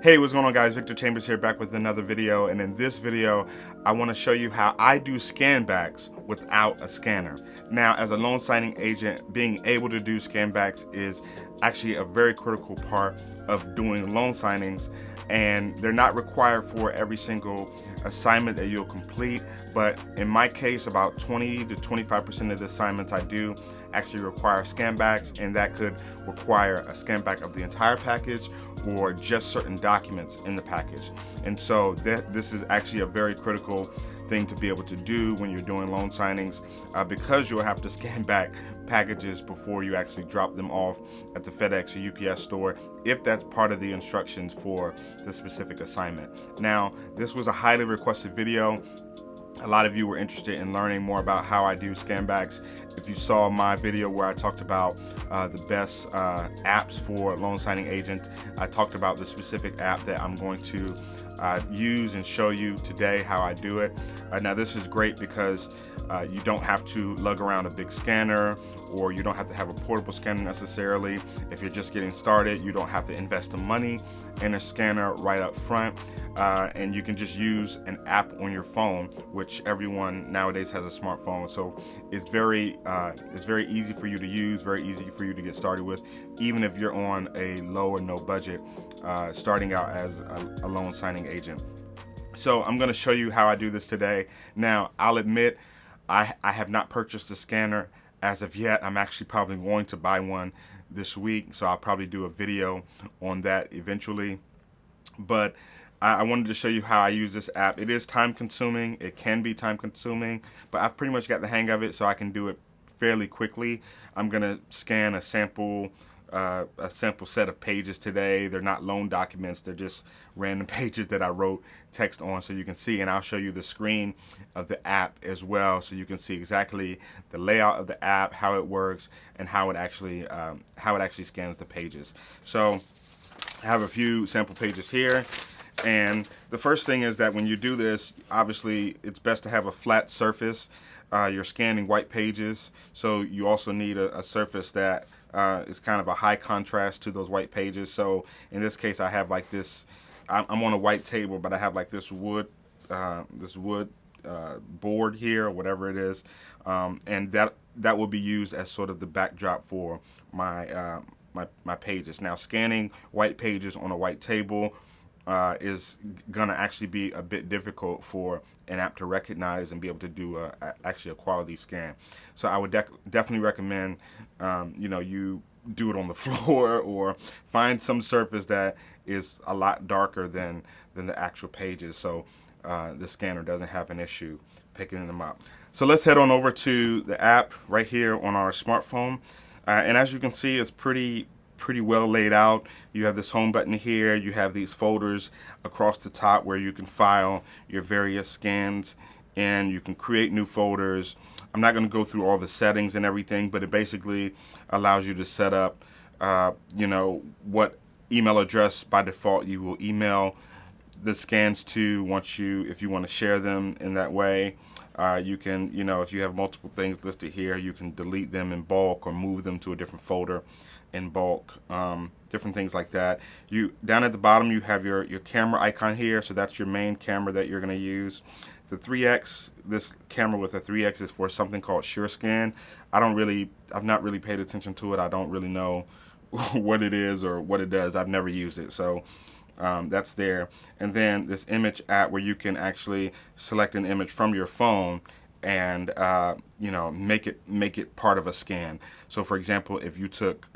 Hey, what's going on, guys? Victor Chambers here, back with another video. And in this video, I want to show you how I do scan backs without a scanner. Now, as a loan signing agent, being able to do scan backs is actually a very critical part of doing loan signings, and they're not required for every single assignment that you'll complete, but in my case, about 20 to 25% of the assignments I do actually require scan backs, and that could require a scan back of the entire package or just certain documents in the package. And so this is actually a very critical thing to be able to do when you're doing loan signings, because you'll have to scan back packages before you actually drop them off at the FedEx or UPS store, if that's part of the instructions for the specific assignment. Now, this was a highly requested video. A lot of you were interested in learning more about how I do scan backs. If you saw my video where I talked about the best apps for loan signing agents, I talked about the specific app that I'm going to use and show you today how I do it. Now, this is great because you don't have to lug around a big scanner, or you don't have to have a portable scanner necessarily. If you're just getting started, you don't have to invest the money in a scanner right up front, and you can just use an app on your phone, which everyone nowadays has a smartphone. So it's very easy for you to use, very easy for you to get started with, even if you're on a low or no budget, starting out as a loan signing agent. So I'm going to show you how I do this today. Now, I'll admit I have not purchased a scanner as of yet. I'm actually probably going to buy one this week, so I'll probably do a video on that eventually. But I wanted to show you how I use this app. It is time consuming. It can be time consuming, but I've pretty much got the hang of it, so I can do it fairly quickly. I'm gonna scan a sample set of pages today. They're not loan documents, they're just random pages that I wrote text on, so you can see, and I'll show you the screen of the app as well, so you can see exactly the layout of the app, how it works, and how it actually scans the pages. So I have a few sample pages here, and the first thing is that when you do this, obviously it's best to have a flat surface. You're scanning white pages, so you also need a surface that is kind of a high contrast to those white pages. So in this case, I have like this, I'm on a white table, but I have like this wood board here, or whatever it is, and that will be used as sort of the backdrop for my my pages. Now, scanning white pages on a white table is gonna actually be a bit difficult for an app to recognize and be able to do actually a quality scan. So I would definitely recommend you do it on the floor, or find some surface that is a lot darker than the actual pages, so the scanner doesn't have an issue picking them up. So let's head on over to the app right here on our smartphone, and as you can see, it's pretty well laid out. You have this home button here, you have these folders across the top where you can file your various scans, and you can create new folders. I'm not going to go through all the settings and everything, but it basically allows you to set up what email address by default you will email the scans to if you want to share them in that way. You can, if you have multiple things listed here, you can delete them in bulk or move them to a different folder in bulk, different things like that. Down at the bottom, you have your camera icon here, so that's your main camera that you're going to use. The 3x, this camera with a 3x is for something called SureScan. I've not really paid attention to it. I don't really know what it is or what it does. I've never used it, so that's there. And then this image app, where you can actually select an image from your phone and make it part of a scan. So for example, if you took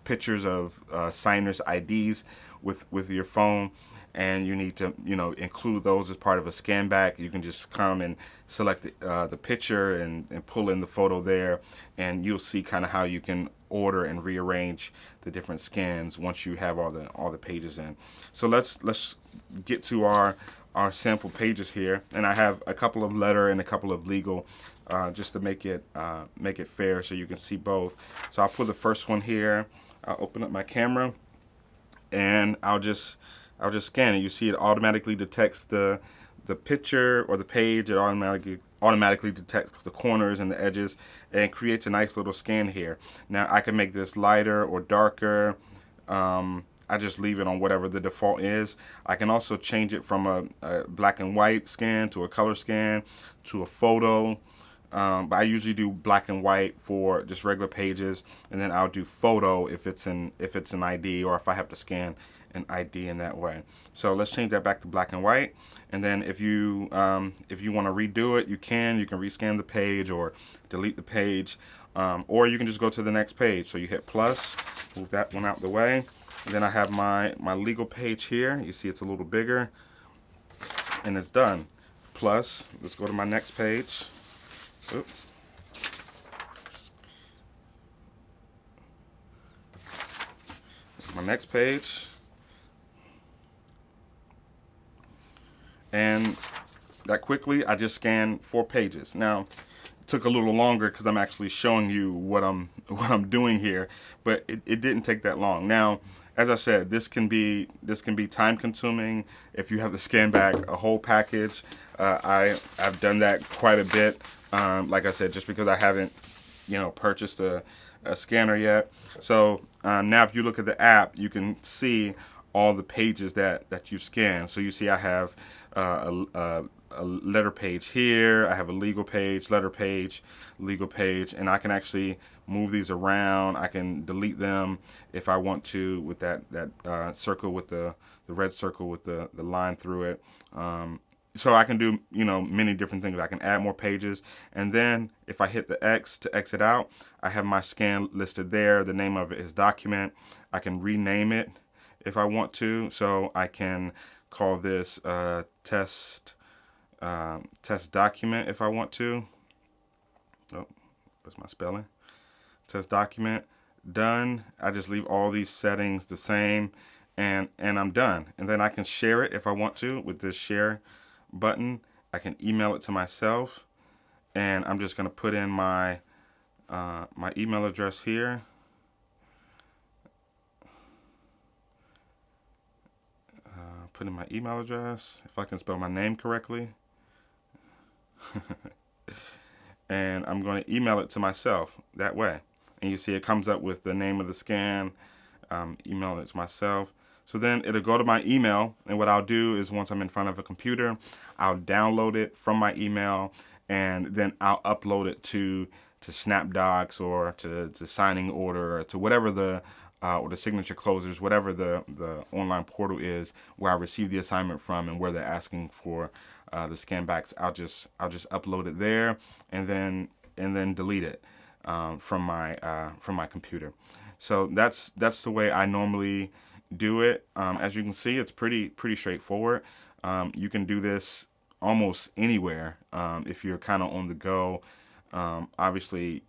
pictures of signers' IDs with your phone, and you need to include those as part of a scan back, you can just come and select the picture and pull in the photo there, and you'll see kind of how you can order and rearrange the different scans once you have all the pages in. So let's get to our sample pages here, and I have a couple of letter and a couple of legal, just to make it fair, so you can see both. So I'll put the first one here. I'll open up my camera, and I'll just scan it. You see it automatically detects the picture or the page. It automatically detects the corners and the edges and creates a nice little scan here. Now I can make this lighter or darker. I I just leave it on whatever the default is. I can also change it from a black and white scan to a color scan to a photo. But I usually do black and white for just regular pages, and then I'll do photo if it's an ID, or if I have to scan an ID in that way. So let's change that back to black and white. And then if you want to redo it, you can rescan the page or delete the page, or you can just go to the next page. So you hit plus, move that one out the way. And then I have my legal page here. You see it's a little bigger, and it's done. Plus, let's go to my next page. Oops. My next page. And that quickly, I just scanned 4 pages. Now, it took a little longer because I'm actually showing you what I'm doing here, but it didn't take that long. Now, as I said, this can be time consuming if you have to scan back a whole package. I've done that quite a bit. Like I said, just because I haven't, purchased a scanner yet. So now if you look at the app, you can see all the pages that you've scanned. So you see I have a letter page here. I have a legal page, letter page, legal page, and I can actually move these around. I can delete them if I want to with that circle with the red circle with the line through it. So I can do, many different things. I can add more pages. And then if I hit the X to exit out, I have my scan listed there. The name of it is document. I can rename it if I want to. So I can call this test document if I want to. Oh, what's my spelling? Test document. Done. I just leave all these settings the same, and I'm done. And then I can share it if I want to with this share button. I can email it to myself, and I'm just going to put in my email address here. Put in my email address, if I can spell my name correctly. And I'm going to email it to myself that way. And you see it comes up with the name of the scan, email it to myself. So then it'll go to my email, and what I'll do is once I'm in front of a computer, I'll download it from my email, and then I'll upload it to SnapDocs or to Signing Order or to whatever or the signature closers, whatever the online portal is where I receive the assignment from and where they're asking for the scan backs. I'll just upload it there and then delete it from my computer. So that's the way I normally do it. As you can see, it's pretty straightforward. You can do this almost anywhere if you're kind of on the go. Obviously,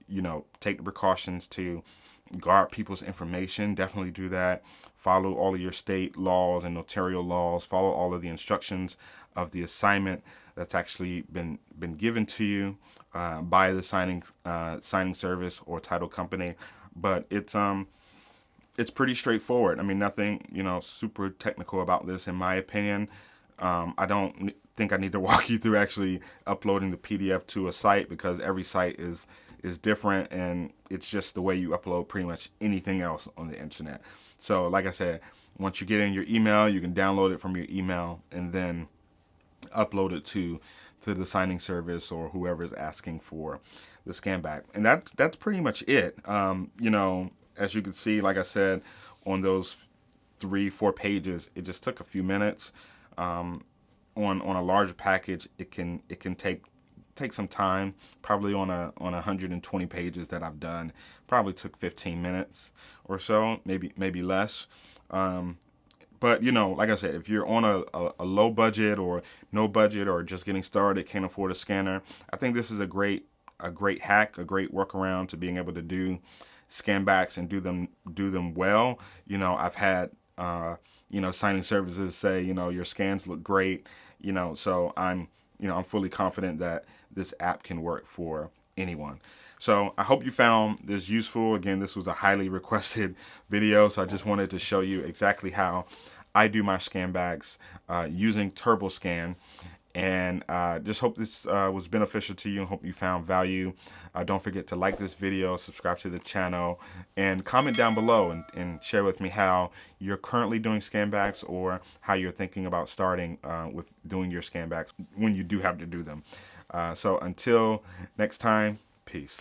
take the precautions to guard people's information. Definitely do that. Follow all of your state laws and notarial laws. Follow all of the instructions of the assignment that's actually been given to you by the signing service or title company. But it's pretty straightforward. I mean, nothing super technical about this, in my opinion. I don't think I need to walk you through actually uploading the PDF to a site, because every site is different, and it's just the way you upload pretty much anything else on the internet. So like I said, once you get in your email, you can download it from your email and then upload it to the signing service or whoever is asking for the scan back. And that's pretty much it. As you can see, like I said, on those 3-4 pages, it just took a few minutes. On a larger package, it can take some time. Probably on 120 pages that I've done, probably took 15 minutes or so, maybe less. But like I said, if you're on a low budget or no budget or just getting started, can't afford a scanner, I think this is a great hack, a great workaround to being able to do scan backs and do them well. I've had signing services say, your scans look great. So I'm fully confident that this app can work for anyone. So I hope you found this useful. Again, this was a highly requested video, so I just wanted to show you exactly how I do my scan backs using Turboscan. And just hope this was beneficial to you and hope you found value. Don't forget to like this video, subscribe to the channel, and comment down below and share with me how you're currently doing scan backs or how you're thinking about starting with doing your scan backs when you do have to do them. So until next time, peace.